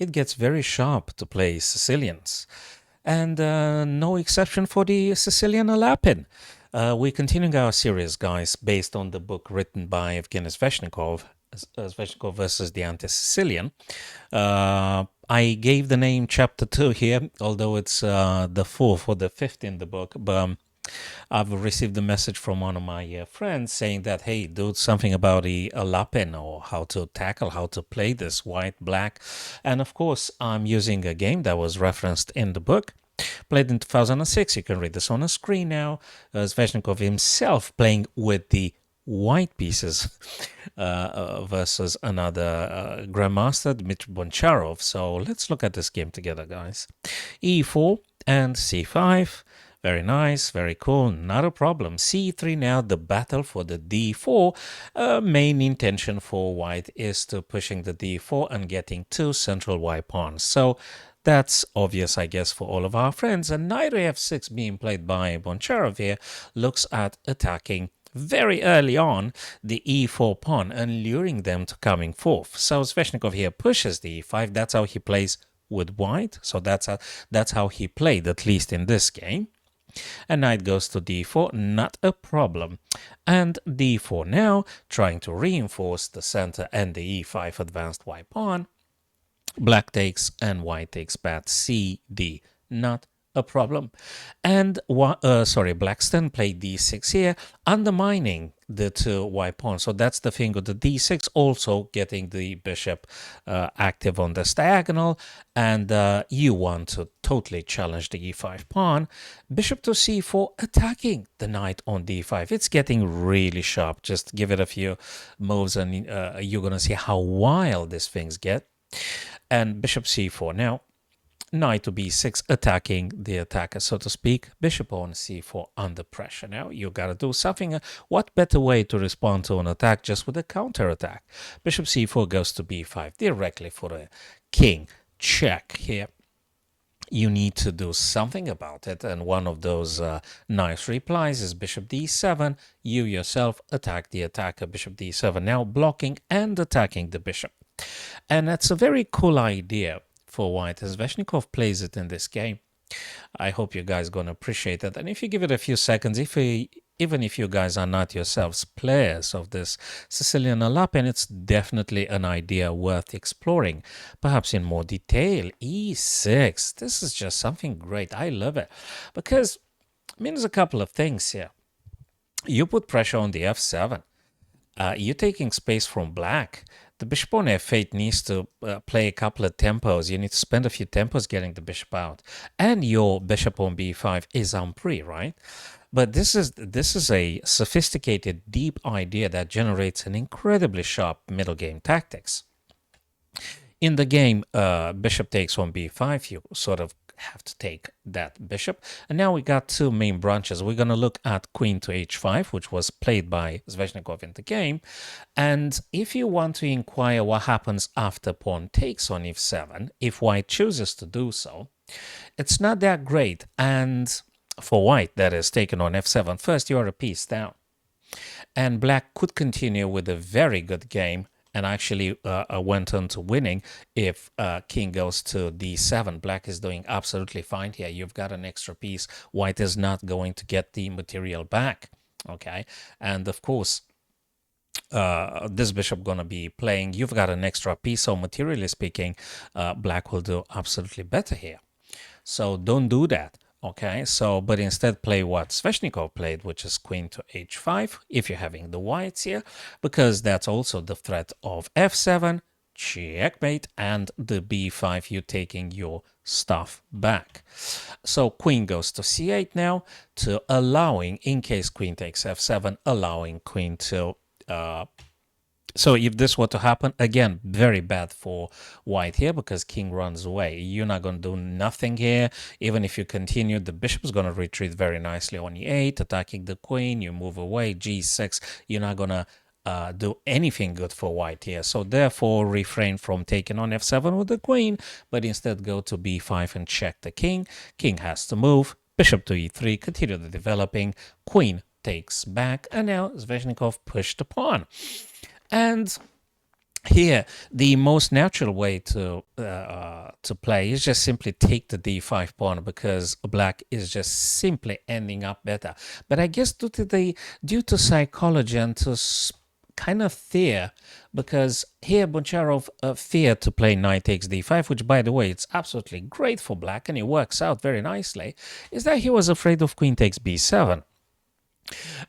it gets very sharp to play Sicilians. And no exception for the Sicilian Alapin. We're continuing our series, guys, based on the book written by Evgeny Sveshnikov, Sveshnikov versus the Anti-Sicilian. I gave the name chapter 2 here, although it's the 4th or the 5th in the book, but I've received a message from one of my friends saying that, hey, do something about the Alapin, or how to tackle, how to play this white-black. And of course, I'm using a game that was referenced in the book, played in 2006. You can read this on the screen now. Sveshnikov himself playing with the white pieces versus another grandmaster, Dmitry Boncharov. So let's look at this game together, guys. E4 and C5. Very nice, very cool, not a problem. C3 now, the battle for the D4. Main intention for white is to pushing the D4 and getting two central white pawns. So that's obvious, I guess, for all of our friends. And knight F6 being played by Boncharov here looks at attacking very early on the E4 pawn and luring them to coming forth. So Sveshnikov here pushes the E5. That's how he plays with white. So that's how he played, at least in this game. And knight goes to d4, not a problem. And d4 now, trying to reinforce the center and the e5 advanced white pawn. Black takes and white takes path c, d, not a problem. And Blackstone played d6 here, undermining the two white pawns. So that's the thing with the d6, also getting the bishop active on this diagonal. And you want to totally challenge the e5 pawn. Bishop to c4, attacking the knight on d5. It's getting really sharp. Just give it a few moves and you're going to see how wild these things get. And bishop c4 now. Knight to b6, attacking the attacker, so to speak. Bishop on c4 under pressure. Now you gotta do something. What better way to respond to an attack just with a counter attack? Bishop c4 goes to b5 directly for a king check here. You need to do something about it, and one of those nice replies is bishop d7. You yourself attack the attacker, bishop d7, now blocking and attacking the bishop. And that's a very cool idea for white, as Sveshnikov plays it in this game. I hope you guys going to appreciate it. And if you give it a few seconds, even if you guys are not yourselves players of this Sicilian Alapin, it's definitely an idea worth exploring, perhaps in more detail. E6, this is just something great. I love it because it means a couple of things here. You put pressure on the f7. You're taking space from black. The bishop on f8 needs to play a couple of tempos. You need to spend a few tempos getting the bishop out. And your bishop on b5 is ampri, right? But this is a sophisticated, deep idea that generates an incredibly sharp middle game tactics. In the game, bishop takes on b5, you sort of have to take that bishop. And now we got two main branches. We're going to look at queen to h5, which was played by Sveshnikov in the game. And if you want to inquire what happens after pawn takes on f7, if white chooses to do so, it's not that great. And for white, that is, taken on f7, first you're a piece down. And black could continue with a very good game and actually went on to winning if king goes to d7. Black is doing absolutely fine here. You've got an extra piece. White is not going to get the material back. Okay, and of course, this bishop gonna be playing. You've got an extra piece, so materially speaking, black will do absolutely better here. So don't do that. Okay, so, but instead play what Sveshnikov played, which is queen to h5, if you're having the whites here, because that's also the threat of f7, checkmate, and the b5, you're taking your stuff back. So queen goes to c8 now, to allowing, in case queen takes f7, allowing queen to so if this were to happen, again, very bad for white here because king runs away. You're not going to do nothing here. Even if you continue, the bishop is going to retreat very nicely on e8, attacking the queen. You move away, g6. You're not going to do anything good for white here. So therefore, refrain from taking on f7 with the queen, but instead go to b5 and check the king. King has to move. Bishop to e3, continue the developing. Queen takes back, and now Sveshnikov pushed the pawn. And Here, the most natural way to play is just simply take the d5 pawn because black is just simply ending up better. But I guess due to psychology and to kind of fear, because here Boncharov feared to play knight takes d5, which by the way it's absolutely great for black and it works out very nicely, is that he was afraid of queen takes b7,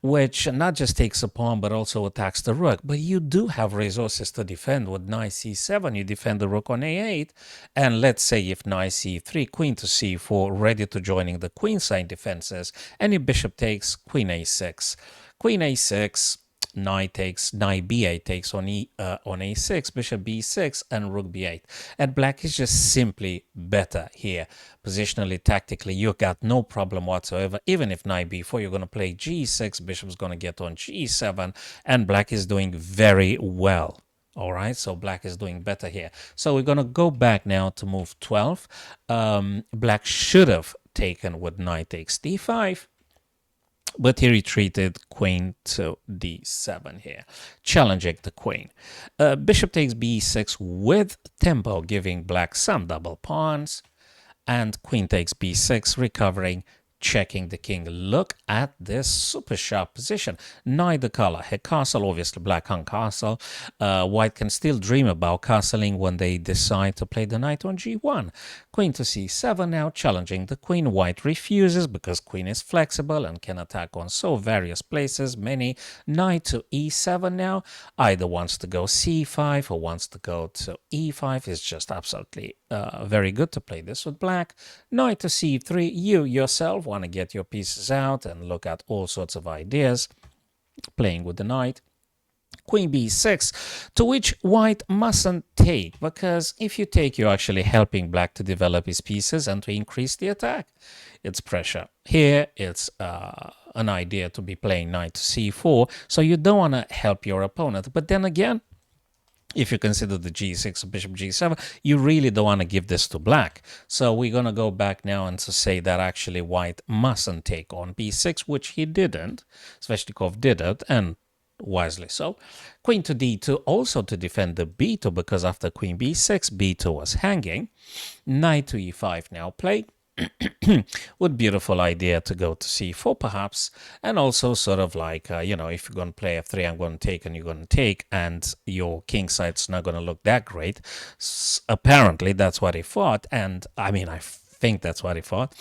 which not just takes a pawn but also attacks the rook. But you do have resources to defend with knight c7. You defend the rook on a8, and let's say if knight c3, queen to c4, ready to joining the queenside defenses, and if bishop takes, queen a6. Queen a6, knight takes, knight b8 takes on on a6, bishop b6, and rook b8. And black is just simply better here. Positionally, tactically, you got no problem whatsoever. Even if knight b4, you're going to play g6, bishop's going to get on g7, and black is doing very well. All right, so black is doing better here. So we're going to go back now to move 12. Black should have taken with knight takes d5. But he retreated queen to d7 here, challenging the queen. Bishop takes b6 with tempo, giving black some double pawns. And queen takes b6, recovering, checking the king. Look at this super sharp position. Neither color had castle, obviously black hung castle. White can still dream about castling when they decide to play the knight on g1. Queen to c7 now, challenging the queen. White refuses because queen is flexible and can attack on so various places, many. Knight to e7 now. Either wants to go c5 or wants to go to e5. It's just absolutely very good to play this with black. Knight to c3. You yourself want to get your pieces out and look at all sorts of ideas, playing with the knight. Queen b6, to which white mustn't take, because if you take, you're actually helping black to develop his pieces and to increase the attack. It's pressure. Here, it's an idea to be playing knight to c4, so you don't want to help your opponent. But then again, if you consider the g6 bishop g7, you really don't want to give this to black. So we're going to go back now and to say that actually white mustn't take on b6, which he didn't. Sveshnikov did it, and wisely so. Queen to d2, also to defend the b2, because after queen b6, b2 was hanging. Knight to e5 now played. What beautiful idea to go to c4 perhaps, and also sort of like, if you're going to play f3, I'm going to take and you're going to take, and your king side's not going to look that great. Apparently that's what he thought, and I mean, I think that's what he thought.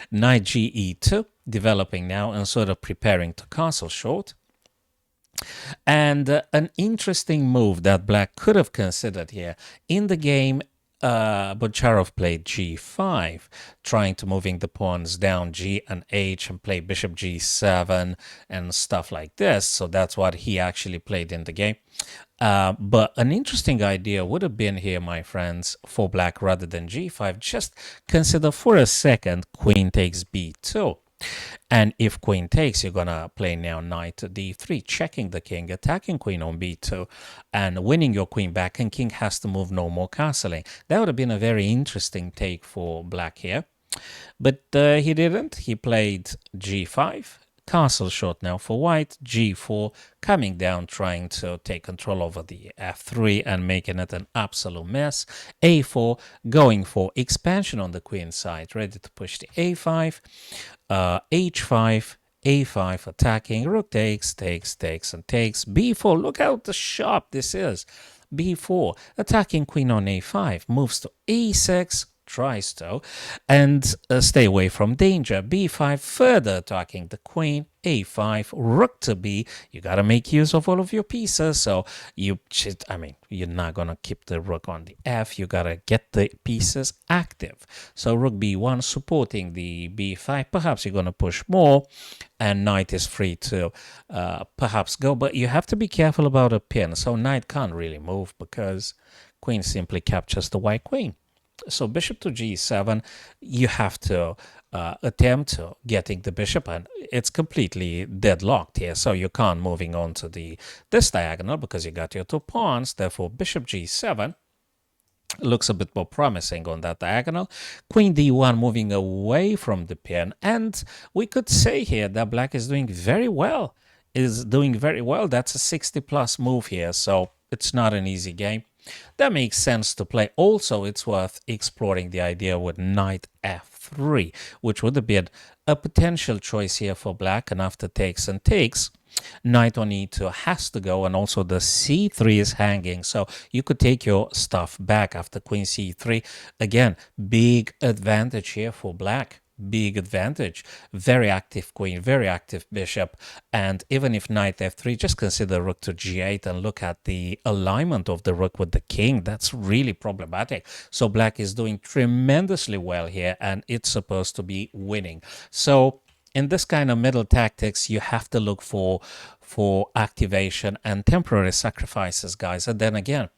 Knight ge2, developing now and sort of preparing to castle short. And an interesting move that black could have considered here in the game, Boncharov played g5, trying to moving the pawns down g and h and play bishop g7 and stuff like this. So that's what he actually played in the game. But an interesting idea would have been here, my friends, for black rather than g5. Just consider for a second queen takes b2. And if queen takes, you're going to play now knight to d3, checking the king, attacking queen on b2, and winning your queen back, and king has to move, no more castling. That would have been a very interesting take for black here. But he didn't. He played g5. Castle short now for white, g4, coming down, trying to take control over the f3 and making it an absolute mess. a4, going for expansion on the queen side, ready to push the a5, h5, a5, attacking, rook takes, and takes, b4, look how sharp this is, b4, attacking queen on a5, moves to e6, tries to, and stay away from danger. b5, further attacking the queen. a5, rook to b. You got to make use of all of your pieces. So you're not going to keep the rook on the f. You got to get the pieces active. So rook b1 supporting the b5. Perhaps you're going to push more, and knight is free to perhaps go. But you have to be careful about a pin. So knight can't really move because queen simply captures the white queen. So bishop to g7, you have to attempt getting the bishop, and it's completely deadlocked here. So you can't moving on to this diagonal because you got your two pawns. Therefore, bishop g7 looks a bit more promising on that diagonal. Queen d1 moving away from the pin, and we could say here that black is doing very well. That's a 60+ move here, so it's not an easy game. That makes sense to play. Also, it's worth exploring the idea with knight f3, which would have been a potential choice here for black. And after takes and takes, knight on e2 has to go, and also the c3 is hanging, so you could take your stuff back after queen c3. Again, big advantage here for black. Big advantage. Very active queen, very active bishop. And even if knight f3, just consider rook to g8 and look at the alignment of the rook with the king. That's really problematic. So black is doing tremendously well here, and it's supposed to be winning. So in this kind of middle tactics, you have to look for activation and temporary sacrifices, guys. And then again,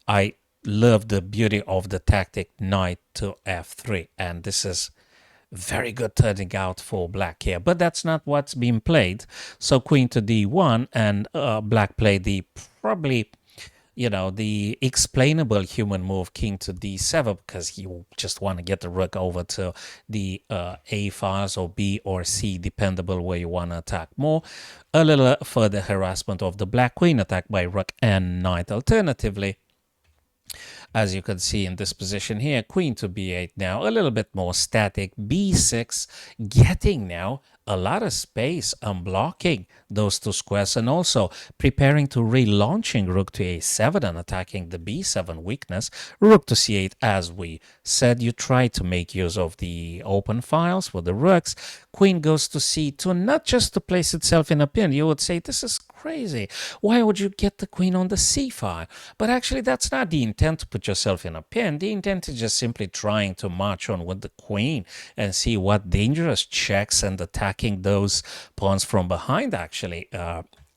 I love the beauty of the tactic knight to f3, and this is very good turning out for black here, but that's not what's being played. So queen to d1, and black played the probably, you know, the explainable human move, king to d7, because you just want to get the rook over to the A files or B or C, dependable where you want to attack more. A little further harassment of the black queen, attacked by rook and knight. Alternatively, as you can see in this position here, queen to b8 now, a little bit more static, b6, getting now a lot of space, unblocking those two squares, and also preparing to relaunching rook to a7 and attacking the b7 weakness. Rook to c8, as we said, you try to make use of the open files for the rooks. Queen goes to c2, not just to place itself in a pin. You would say, this is crazy. Why would you get the queen on the c file? But actually, that's not the intent to put yourself in a pin. The intent is just simply trying to march on with the queen and see what dangerous checks and attacking those pawns from behind actually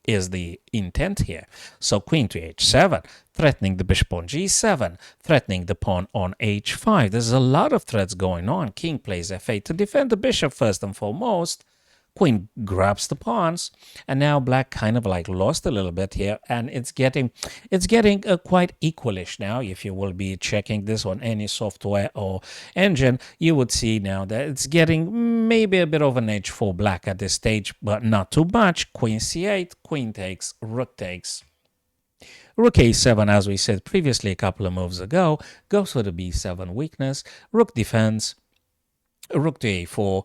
is the intent here. So queen to h7, threatening the bishop on g7, threatening the pawn on h5. There's a lot of threats going on. King plays f8 to defend the bishop first and foremost. Queen grabs the pawns, and now black kind of like lost a little bit here, and it's getting quite equalish now. If you will be checking this on any software or engine, you would see now that it's getting maybe a bit of an edge for black at this stage, but not too much. Queen c8, queen takes, rook takes. Rook a7, as we said previously a couple of moves ago, goes for the b7 weakness. Rook defends. Rook to a4.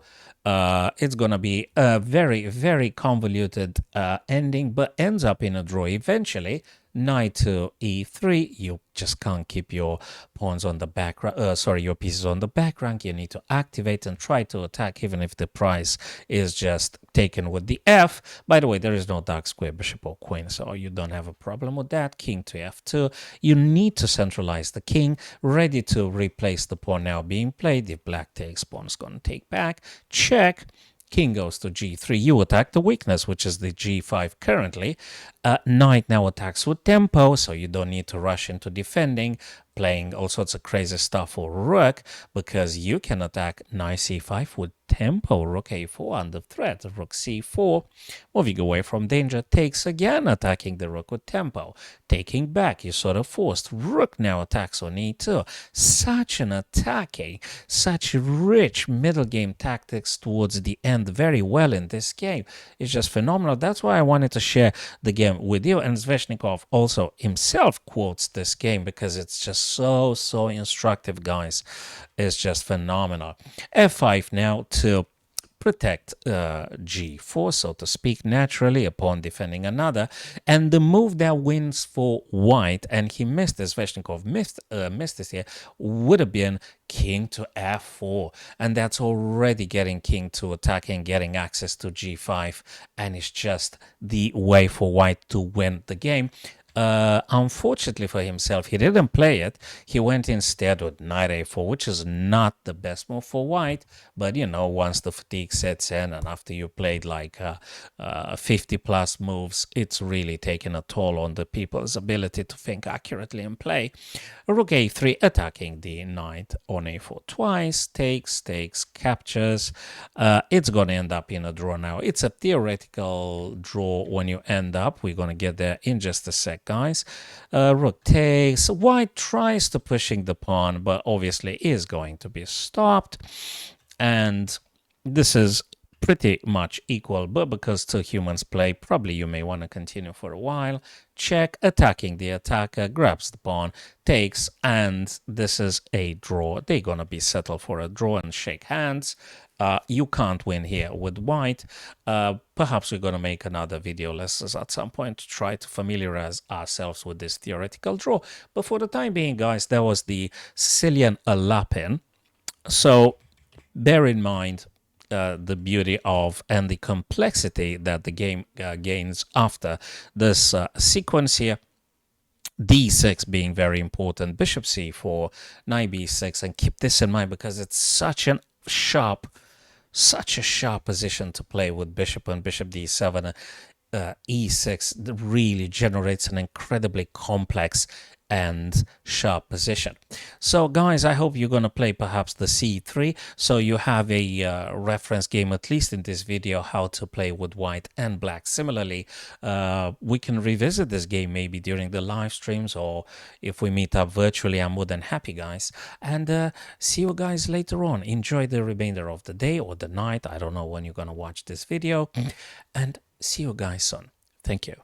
It's going to be a very, very convoluted ending, but ends up in a draw eventually. Knight to e3. You just can't keep your pawns on the back your pieces on the back rank. You need to activate and try to attack, even if the prize is just taken with the f. By the way, there is no dark square bishop or queen, so you don't have a problem with that. King to f2. You need to centralize the king, ready to replace the pawn now being played. If black takes, pawn's going to take back. Check. King goes to g3. You attack the weakness, which is the g5 currently. Knight now attacks with tempo, so you don't need to rush into defending, playing all sorts of crazy stuff for rook, because you can attack knight c5 with tempo. Rook a4 under threat. Rook c4, moving away from danger, takes again, attacking the rook with tempo. Taking back, you sort of forced. Rook now attacks on e2. Such an attacking, such rich middle game tactics towards the end, very well in this game. It's just phenomenal. That's why I wanted to share the game with you. And Sveshnikov also himself quotes this game because it's just so instructive, guys. It's just phenomenal. f5 now to protect g4, so to speak, naturally upon defending another. And the move that wins for white, and he missed this, Sveshnikov missed this here, would have been king to f4. And that's already getting king to attacking, getting access to g5. And it's just the way for white to win the game. Unfortunately for himself, he didn't play it. He went instead with knight a4, which is not the best move for white. But, you know, once the fatigue sets in and after you played like 50 plus moves, it's really taken a toll on the people's ability to think accurately and play. Rook a3, attacking the knight on a4 twice, takes, captures. It's going to end up in a draw now. It's a theoretical draw when you end up. We're going to get there in just a sec, guys. Rook takes. White tries to pushing the pawn, but obviously is going to be stopped. And this is pretty much equal, but because two humans play, probably you may want to continue for a while. Check, attacking the attacker, grabs the pawn, takes, and this is a draw. They're gonna be settled for a draw and shake hands. You can't win here with white. Perhaps we're gonna make another video lessons at some point to try to familiarize ourselves with this theoretical draw. But for the time being, guys, that was the Sicilian Alapin. So bear in mind the beauty of and the complexity that the game gains after this sequence here. D6 being very important, bishop c4, knight b6, and keep this in mind because it's such a sharp position to play with bishop and bishop d7. E6 really generates an incredibly complex and sharp position. So guys, I hope you're going to play perhaps the c3, so you have a reference game, at least in this video, how to play with white and black. Similarly, we can revisit this game maybe during the live streams, or if we meet up virtually, I'm more than happy, guys. And see you guys later on. Enjoy the remainder of the day or the night. I don't know when you're going to watch this video, and see you guys soon. Thank you.